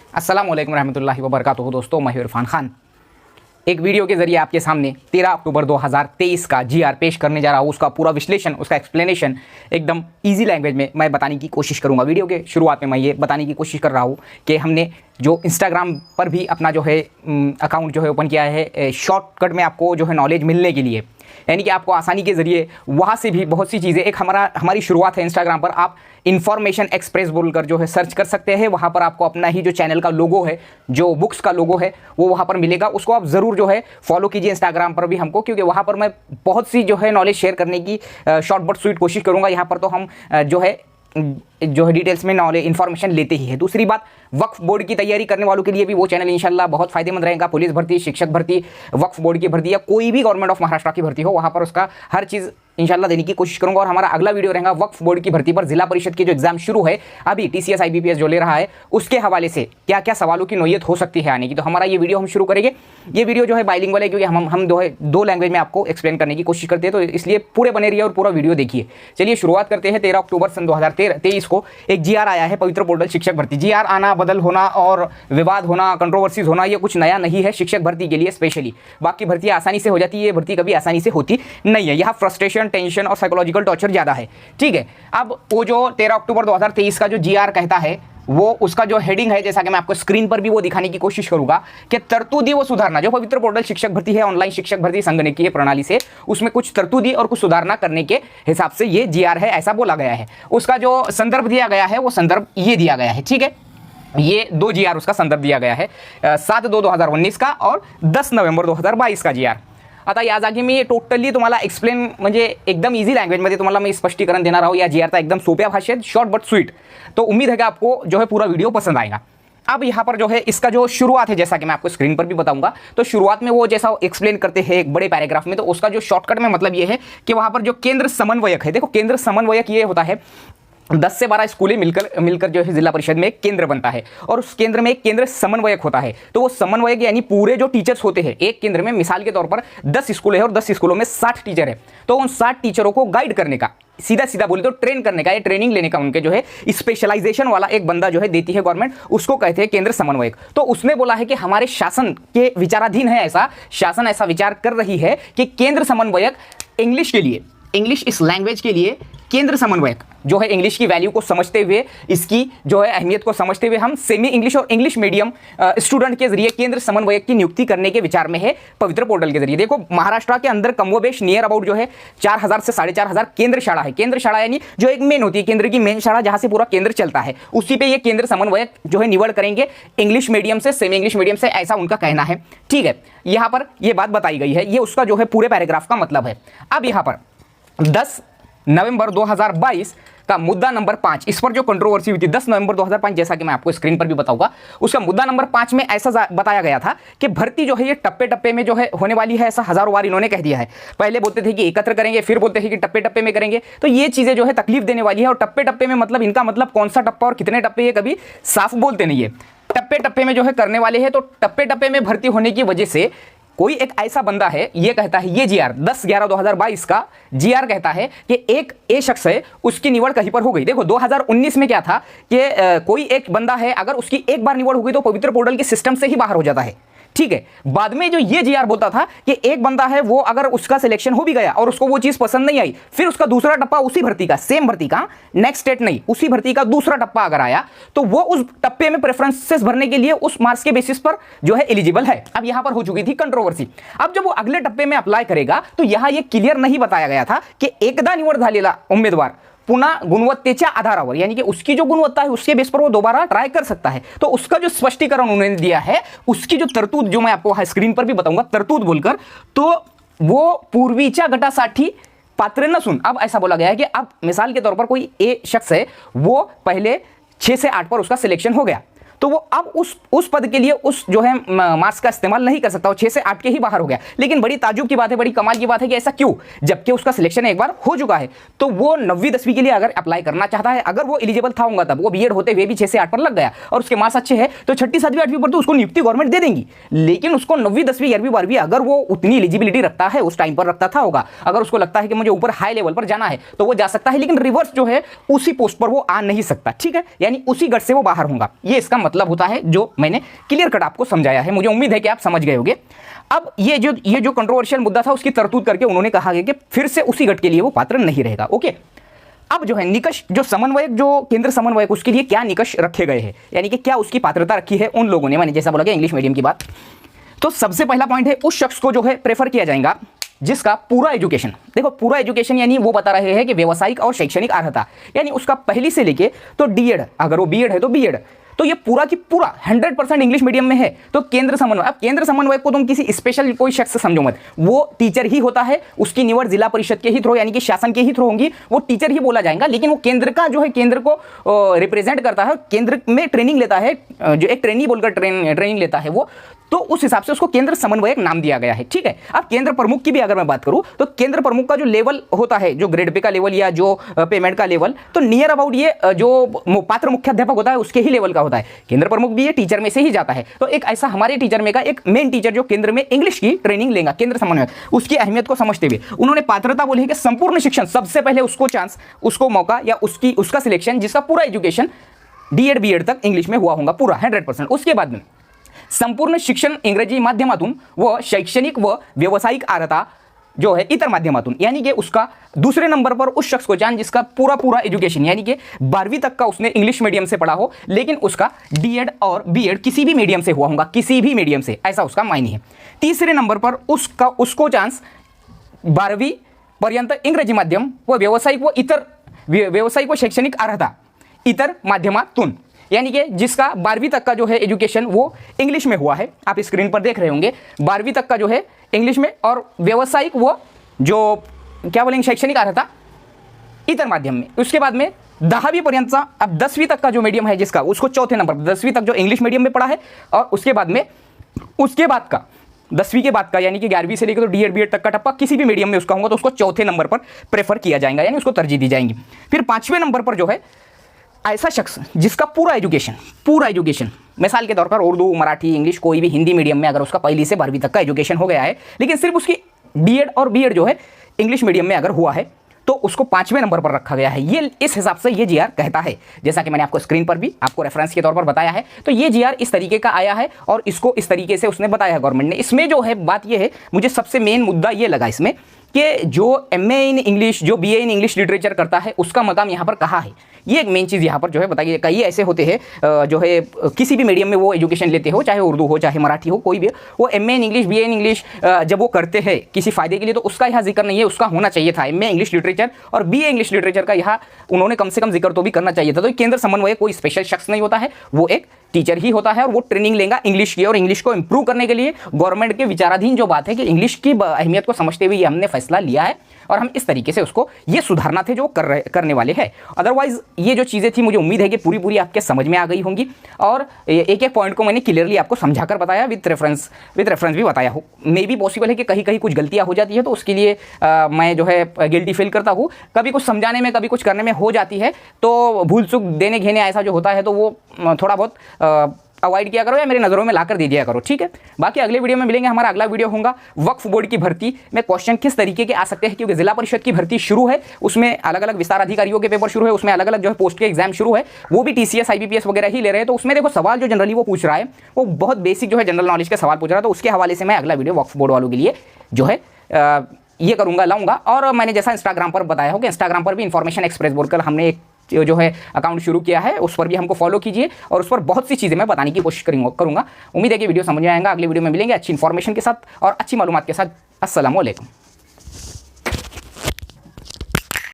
अस्सलाम वालेकुम रहमतुल्लाहि व बरकातुहू। दोस्तों, मैं इरफान खान एक वीडियो के जरिए आपके सामने 13 अक्टूबर 2023 का जीआर पेश करने जा रहा हूँ। उसका पूरा विश्लेषण, उसका एक्सप्लेनेशन एकदम इजी लैंग्वेज में मैं बताने की कोशिश करूँगा। वीडियो के शुरुआत में मैं ये बताने की कोशिश कर रहा हूँ कि हमने जो इंस्टाग्राम पर भी अपना जो है अकाउंट जो है ओपन किया है शॉर्टकट में आपको जो है नॉलेज मिलने के लिए, यानी कि आपको आसानी के ज़रिए वहाँ से भी बहुत सी चीज़ें, एक हमारी शुरुआत है इंस्टाग्राम पर। आप इन्फॉर्मेशन एक्सप्रेस बोलकर जो है सर्च कर सकते हैं। वहाँ पर आपको अपना ही जो चैनल का लोगो है, जो बुक्स का लोगो है, वो वहाँ पर मिलेगा। उसको आप ज़रूर जो है फॉलो कीजिए इंस्टाग्राम पर भी हमको, क्योंकि वहाँ पर मैं बहुत सी जो है नॉलेज शेयर करने की शॉर्ट बट स्वीट कोशिश करूँगा। यहाँ पर तो हम जो है डिटेल्स में नॉलेज इन्फॉर्मेशन लेते ही है। दूसरी बात, वक्फ बोर्ड की तैयारी करने वालों के लिए भी वो चैनल इंशाल्लाह बहुत फायदेमंद रहेगा। पुलिस भर्ती, शिक्षक भर्ती, वक्फ बोर्ड की भर्ती या कोई भी गवर्नमेंट ऑफ महाराष्ट्र की भर्ती हो, वहाँ पर उसका हर चीज़ इंशाल्लाह देने की कोशिश करूंगा। और हमारा अगला वीडियो रहेगा वक्फ बोर्ड की भर्ती पर। जिला परिषद की जो एग्जाम शुरू है अभी, टीसीएस IBPS जो ले रहा है, उसके हवाले से क्या क्या सवालों की नौयत हो सकती है आने की, तो हमारा ये वीडियो हम शुरू करेंगे। ये वीडियो जो है बाइलिंगुअल है, क्योंकि हम दो लैंग्वेज में आपको एक्सप्लेन करने की कोशिश करते हैं, तो इसलिए पूरे बने रहिए और पूरा वीडियो देखिए। चलिए शुरुआत करते हैं। 13 अक्टूबर सन 2023 को एक जीआर आया है, पवित्र पोर्टल शिक्षक भर्ती। जीआर आना, बदल होना और विवाद होना, कंट्रोवर्सीज होना, ये कुछ नया नहीं है शिक्षक भर्ती के लिए स्पेशली। बाकी भर्तियाँ आसानी से हो जाती है, ये भर्ती कभी आसानी से होती नहीं है। यहाँ फ्रस्ट्रेशन, टेंशन और साइकोलॉजिकल टॉर्चर ज़्यादा है। ठीक है, अब वो जो 13 अक्टूबर 2023 का जो जीआर कहता है, वो उसका जो हेडिंग है, जैसा कि मैं आपको स्क्रीन पर भी वो दिखाने की कोशिश करूंगा कि तरतूदी वो सुधारना। जो पवित्र पोर्टल शिक्षक भर्ती है, ऑनलाइन शिक्षक भर्ती संगणकीय प्रणाली से, उसमें कुछ तरतूदी और कुछ सुधारना करने के हिसाब से ये जीआर है, ऐसा बोला गया है। उसका जो संदर्भ दिया गया है, वो संदर्भ ये दिया गया है। ठीक है, ये दो जीआर उसका संदर्भ दिया गया है, 7/2/2019 का और 10 नोव्हेंबर 2022 का जीआर। आता या जागी मी टोटली तुम्हाला एक्सप्लेन, म्हणजे एकदम इजी लँग्वेजमध्ये तुम्हाला मैं स्पष्टीकरण देना रहा हूँ या जीआरचा एकदम सोप्या भाषेत, शॉर्ट बट स्वीट। तो उम्मीद है कि आपको जो है पूरा वीडियो पसंद आएगा। अब यहाँ पर जो है इसका जो शुरुआत है, जैसा कि मैं आपको स्क्रीन पर भी बताऊंगा, तो शुरुआत में वो जैसा एक्सप्लेन करते हैं एक बड़े पैराग्राफ में, तो उसका जो शॉर्टकट में मतलब ये है कि वहाँ पर जो केंद्र समन्वयक है, देखो केंद्र समन्वयक ये होता है 10 से 12 स्कूलें मिलकर जो है जिला परिषद में एक केंद्र बनता है, और उस केंद्र में एक केंद्र समन्वयक होता है। तो वो समन्वयक यानी पूरे जो टीचर्स होते हैं एक केंद्र में, मिसाल के तौर पर 10 स्कूल है और 10 स्कूलों में 60 टीचर है, तो उन 60 टीचरों को गाइड करने का, सीधा बोले तो ट्रेन करने का, ये ट्रेनिंग लेने का उनके जो है स्पेशलाइजेशन वाला एक बंदा जो है देती है गवर्नमेंट, उसको कहते हैं केंद्र समन्वयक। तो उसने बोला है कि हमारे शासन के विचाराधीन है, ऐसा शासन ऐसा विचार कर रही है कि केंद्र समन्वयक इंग्लिश के लिए, इंग्लिश इस लैंग्वेज के लिए केंद्र समन्वयक जो है इंग्लिश की वैल्यू को समझते हुए, इसकी जो है अहमियत को समझते हुए, हम सेमी इंग्लिश और इंग्लिश मीडियम स्टूडेंट के जरिए केंद्र समन्वयक की नियुक्ति करने के विचार में है पवित्र पोर्टल के जरिए। देखो महाराष्ट्र के अंदर कमोबेश नियर अबाउट जो है 4000 से 4500 केंद्र शाला है। केंद्र शाला यानी जो एक मेन होती है, केंद्र की मेन शाला जहां से पूरा केंद्र चलता है, उसी पे ये केंद्र समन्वयक जो है निवड़ करेंगे इंग्लिश मीडियम से, सेमी इंग्लिश मीडियम से, ऐसा उनका कहना है। ठीक है, यहां पर यह बात बताई गई है, ये उसका जो है पूरे पैराग्राफ का मतलब है। अब यहां पर 10 नवंबर 2022 का मुद्दा नंबर 5, इस पर जो कंट्रोवर्सी हुई थी 10 नवंबर 2005, जैसा कि मैं आपको स्क्रीन पर भी बताऊंगा, उसका मुद्दा नंबर 5 में ऐसा बताया गया था कि भर्ती जो है ये टप्पे टप्पे में जो है होने वाली है, ऐसा हजारों बार इन्होंने कह दिया है। पहले बोलते थे कि एकत्र करेंगे, फिर बोलते थे कि टप्पे टप्पे में करेंगे, तो ये चीजें जो है तकलीफ देने वाली है। और टप्पे टप्पे में मतलब इनका मतलब कौन सा टप्पा और कितने टप्पे, ये कभी साफ बोलते नहीं है। टप्पे टप्पे में जो है करने वाले हैं, तो टप्पे टप्पे में भर्ती होने की वजह से कोई एक ऐसा बंदा है, ये कहता है, ये जीआर 10/11/2022 का जीआर कहता है कि एक ए शख्स है, उसकी निवड़ कहीं पर हो गई। देखो 2019 में क्या था कि कोई एक बंदा है, अगर उसकी एक बार निवड़ हो गई तो पवित्र पोर्टल के सिस्टम से ही बाहर हो जाता है। ठीक है, बाद में जो ये जीआर बोलता था कि एक बंदा है, वो अगर उसका सिलेक्शन हो भी गया और उसको वो चीज पसंद नहीं आई, फिर उसका दूसरा टप्पा उसी भर्ती का, सेम भर्ती का, नेक्स्ट स्टेट नहीं, उसी भर्ती का दूसरा टप्पा अगर आया, तो वो उस टप्पे में प्रेफरेंसेस भरने के लिए उस मार्क्स के बेसिस पर जो है एलिजिबल है। अब यहां पर हो चुकी थी कंट्रोवर्सी। अब जब वो अगले टप्पे में अप्लाई करेगा, तो यहां ये क्लियर नहीं बताया गया था कि एकदा निवड झालेला उम्मीदवार पुनः गुणवत्तेच्या आधारावर, यानी कि उसकी जो गुणवत्ता है उसके बेस पर वो दोबारा ट्राई कर सकता है। तो उसका जो स्पष्टीकरण उन्होंने दिया है, उसकी जो तरतूद, जो मैं आपको स्क्रीन पर भी बताऊंगा तरतूद बोलकर, तो वो पूर्वीच्या गटासाठी पात्र नसून, अब ऐसा बोला गया है कि अब मिसाल के तौर पर कोई ए शख्स है, वो पहले 6 से 8 पर उसका सिलेक्शन हो गया, तो वो अब उस पद के लिए उस जो है मार्क्स का इस्तेमाल नहीं कर सकता, वो 6 से 8 के ही बाहर हो गया। लेकिन बड़ी ताजुब की बात है, बड़ी कमाल की बात है कि ऐसा क्यों, जबकि उसका सिलेक्शन एक बार हो चुका है। तो वो 9वीं 10वीं के लिए अगर अप्लाई करना चाहता है, अगर वो एलिजिबल था होगा, तब वो बीएड होते हुए भी 6 से 8 पर लग गया और उसके मार्क्स अच्छे हैं, तो 6ठी 7वीं 8वीं पर तो उसको नियुक्ति गवर्नमेंट दे देंगी। लेकिन उसको 9वीं 10वीं 11वीं 12वीं अगर वो उतनी एलिजिबिलिटी रखता है, उस टाइम पर रखता था होगा, अगर उसको लगता है कि मुझे ऊपर हाई लेवल पर जाना है, तो वो जा सकता है, लेकिन रिवर्स जो है उसी पोस्ट पर वो आ नहीं सकता। ठीक है, यानी उसी गट से वो बाहर होगा, ये इसका मतलब होता है, जो मैंने क्लियर कट आपको समझाया है। मुझे उम्मीद है कि आप समझ गए होंगे। अब ये जो कंट्रोवर्शियल मुद्दा था उसकी तरतूद करके उन्होंने कहा कि फिर से उसी गट के लिए वो पात्र नहीं रहेगा। ओके, अब जो है निकष, जो समन्वयक, जो केंद्र समन्वयक, उसके लिए क्या निकष रखे गए हैं, यानी कि क्या उसकी पात्रता रखी है उन लोगों ने। मैंने जैसा बोला कि इंग्लिश मीडियम की बात, तो सबसे पहला पॉइंट है उस शख्स को जो है प्रेफर किया जाएगा जिसका पूरा एजुकेशन, देखो पूरा एजुकेशन यानी वो बता रहे हैं कि व्यवसायिक और शैक्षणिक अर्हता, यानी उसका पहली से लेके तो डीएड, अगर वो बीएड है तो बीएड, तो ये पूरा की पूरा 100% इंग्लिश मीडियम में है, तो केंद्र समन्वय। अब केंद्र समन्वय को तुम किसी स्पेशल कोई शख्स समझो मत, वो टीचर ही होता है, उसकी निवड जिला परिषद के ही थ्रू यानी कि शासन के ही थ्रू होंगी, वो टीचर ही बोला जाएगा, लेकिन वो केंद्र का जो है, केंद्र को रिप्रेजेंट करता है, केंद्र में ट्रेनिंग लेता है, जो एक ट्रेनी बोलकर ट्रेनिंग लेता है वो, तो उस हिसाब से उसको केंद्र समन्वयक नाम दिया गया है। ठीक है, अब केंद्र प्रमुख की भी अगर मैं बात करूं तो केंद्र प्रमुख का जो लेवल होता है, जो ग्रेड पे का लेवल या जो पेमेंट का लेवल, तो नियर अबाउट ये जो पात्र मुख्याध्यापक होता है उसके ही लेवल का होता है। केंद्र प्रमुख भी ये टीचर में से ही जाता है। तो एक ऐसा हमारे टीचर में का एक मेन टीचर जो केंद्र में इंग्लिश की ट्रेनिंग लेगा, केंद्र समन्वयक, उसकी अहमियत को समझते हुए उन्होंने पात्रता बोली है कि संपूर्ण शिक्षण, सबसे पहले उसको चांस, उसको मौका या उसका सिलेक्शन जिसका पूरा एजुकेशन डीएड बीएड तक इंग्लिश में हुआ होगा पूरा 100%। उसके बाद में संपूर्ण शिक्षण इंग्रजी माध्यमातून व शैक्षणिक व व्यावसायिक अर्हता जो है इतर माध्यमातून, यानी कि उसका दूसरे नंबर पर उस शख्स को जान जिसका पूरा एजुकेशन यानी कि 12वीं तक का उसने इंग्लिश मीडियम से पढ़ा हो, लेकिन उसका डीएड और बीएड किसी भी मीडियम से हुआ होगा, किसी भी मीडियम से, ऐसा उसका मायने है। तीसरे नंबर पर उसको चांस 12वीं पर्यंत इंग्रजी माध्यम व व्यावसायिक व शैक्षणिक अर्हता इतर माध्यमातून, यानी कि जिसका 12वीं तक का जो है एजुकेशन वो इंग्लिश में हुआ है, आप स्क्रीन पर देख रहे होंगे 12वीं तक का जो है इंग्लिश में, और व्यावसायिक वो जो क्या बोलेंगे शैक्षणिक अर्हता इतर माध्यम में। उसके बाद में 10वीं पर्यंत, अब 10वीं तक का जो मीडियम है जिसका, उसको चौथे नंबर पर 10वीं तक जो इंग्लिश मीडियम में पढ़ा है, और उसके बाद में उसके बाद का 10वीं के बाद का यानी कि 11वीं से लेकर तो डीएड बीएड तक का टप्पा किसी भी मीडियम में उसका होगा, तो उसको चौथे नंबर पर प्रेफर किया जाएगा, यानी उसको तरजीह दी जाएंगी। फिर 5वें नंबर पर जो है ऐसा शख्स जिसका पूरा एजुकेशन मिसाल के तौर पर उर्दू, मराठी, इंग्लिश, कोई भी हिंदी मीडियम में अगर उसका पहली से 12वीं तक का एजुकेशन हो गया है, लेकिन सिर्फ उसकी डीएड और बीएड जो है इंग्लिश मीडियम में अगर हुआ है, तो उसको 5वें नंबर पर रखा गया है। ये इस हिसाब से ये जीआर कहता है, जैसा कि मैंने आपको स्क्रीन पर भी आपको रेफरेंस के तौर पर बताया है। तो ये जीआर इस तरीके का आया है और इसको इस तरीके से उसने बताया है गवर्नमेंट ने। इसमें जो है बात ये है, मुझे सबसे मेन मुद्दा ये लगा इसमें कि जो एमए इन इंग्लिश, जो बीए इन इंग्लिश लिटरेचर करता है, उसका मकाम यहाँ पर कहाँ है, ये एक मेन चीज़ यहाँ पर जो है बताइए। कई ऐसे होते हैं जो है किसी भी मीडियम में वो एजुकेशन लेते हो, चाहे उर्दू हो चाहे मराठी हो, कोई भी, वो MA in English BA in English जब वो करते हैं किसी फायदे के लिए, तो उसका यहाँ जिक्र नहीं है, उसका होना चाहिए था एमए इंग्लिश लिटरेचर और बीए इंग्लिश लिटरेचर का यहाँ उन्होंने कम से कम जिक्र तो भी करना चाहिए था। तो केंद्र समन्वय कोई स्पेशल शख्स नहीं होता है, वो एक टीचर ही होता है और वो ट्रेनिंग लेगा इंग्लिश की, और इंग्लिश को इंप्रूव करने के लिए गवर्नमेंट के विचाराधीन जो बात है कि इंग्लिश की अहमियत को समझते हुए ये हमने फैसला लिया है और हम इस तरीके से उसको ये सुधारना थे जो करने वाले हैं। अदरवाइज ये जो चीज़ें थी मुझे उम्मीद है कि पूरी आपके समझ में आ गई होंगी, और एक एक पॉइंट को मैंने क्लियरली आपको समझाकर बताया, विद रेफरेंस भी बताया हूँ। मे भी पॉसिबल है कि कहीं कुछ गलतियाँ हो जाती है, तो उसके लिए मैं जो है गिल्टी फील करता हूँ। कभी कुछ समझाने में, कभी कुछ करने में हो जाती है, तो भूल चूक देने घेने ऐसा जो होता है, तो वो थोड़ा बहुत अवॉइड किया करो या मेरी नज़रों में लाकर दे दिया करो, ठीक है। बाकी अगले वीडियो में मिलेंगे। हमारा अगला वीडियो होगा वक्फ बोर्ड की भर्ती में क्वेश्चन किस तरीके के आ सकते हैं, क्योंकि जिला परिषद की भर्ती शुरू है, उसमें अलग अलग विस्तार अधिकारियों के पेपर शुरू है, उसमें अलग अलग जो है पोस्ट के एग्जाम शुरू है, वो भी टीसीएस IBPS वगैरह ही ले रहे हैं। तो उसमें देखो सवाल जो जनरली वो पूछ रहा है वो बहुत बेसिक जो है जनरल नॉलेज के सवाल पूछ रहा है, तो उसके हवाले से मैं अगला वीडियो वक्फ बोर्ड वालों के लिए जो है ये करूँगा, लाऊंगा। और मैंने जैसा इंस्टाग्राम पर बताया हो कि इंस्टाग्राम पर भी इन्फॉर्मेशन एक्सप्रेस बोलकर हमने एक जो है अकाउंट शुरू किया है, उस पर भी हमको फॉलो कीजिए और उस पर बहुत सी चीज़ें मैं बताने की कोशिश करूँगा। उम्मीद है कि वीडियो समझ में आएगा। अगले वीडियो में मिलेंगे अच्छी इन्फॉर्मेशन के साथ और अच्छी मालूमात के साथ। अस्सलाम वालेकुम।